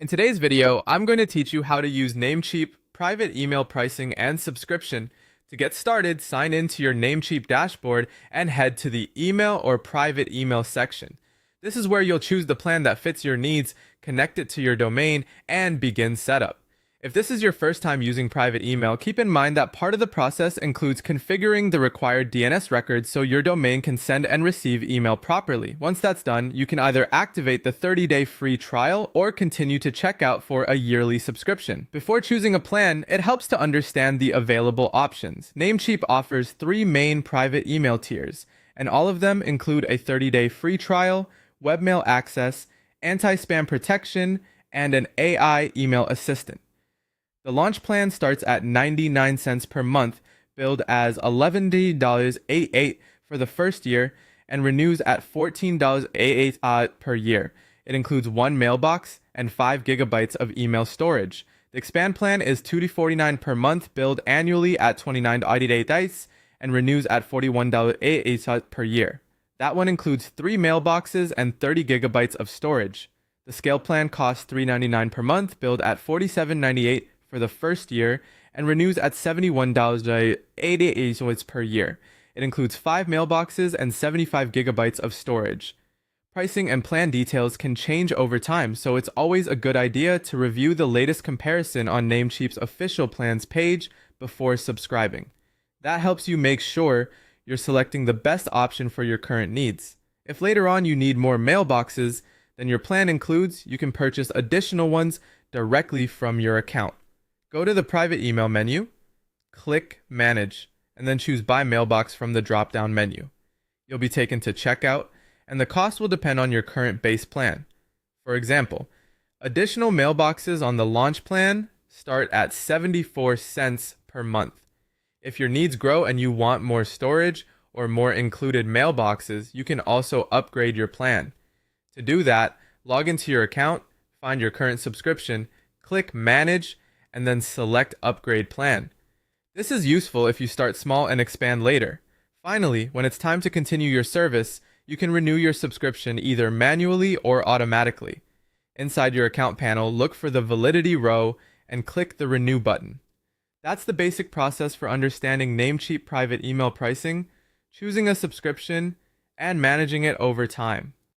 In today's video, I'm going to teach you how to use Namecheap, private email pricing, and subscription. To get started, sign into your Namecheap dashboard and head to the email or private email section. This is where you'll choose the plan that fits your needs, connect it to your domain, and begin setup. If this is your first time using private email, keep in mind that part of the process includes configuring the required DNS records so your domain can send and receive email properly. Once that's done, you can either activate the 30-day free trial or continue to check out for a yearly subscription. Before choosing a plan, it helps to understand the available options. Namecheap offers 3 main private email tiers, and all of them include a 30-day free trial, webmail access, anti-spam protection, and an AI email assistant. The launch plan starts at 99 cents per month, billed as $11.88 for the first year, and renews at $14.88 per year. It includes 1 mailbox and 5 gigabytes of email storage. The expand plan is $2.49 per month, billed annually at $29.88 and renews at $41.88 per year. That one includes 3 mailboxes and 30 gigabytes of storage. The scale plan costs $3.99 per month, billed at $47.98 for the first year, and renews at $71.88 per year. It includes 5 mailboxes and 75 gigabytes of storage. Pricing and plan details can change over time, so it's always a good idea to review the latest comparison on Namecheap's official plans page before subscribing. That helps you make sure you're selecting the best option for your current needs. If later on you need more mailboxes than your plan includes, you can purchase additional ones directly from your account. Go to the private email menu, click Manage, and then choose Buy Mailbox from the drop-down menu. You'll be taken to Checkout, and the cost will depend on your current base plan. For example, additional mailboxes on the launch plan start at 74 cents per month. If your needs grow and you want more storage or more included mailboxes, you can also upgrade your plan. To do that, log into your account, find your current subscription, click Manage, and then select Upgrade Plan. This is useful if you start small and expand later. Finally, when it's time to continue your service, you can renew your subscription either manually or automatically. Inside your account panel, look for the Validity row and click the Renew button. That's the basic process for understanding Namecheap private email pricing, choosing a subscription, and managing it over time.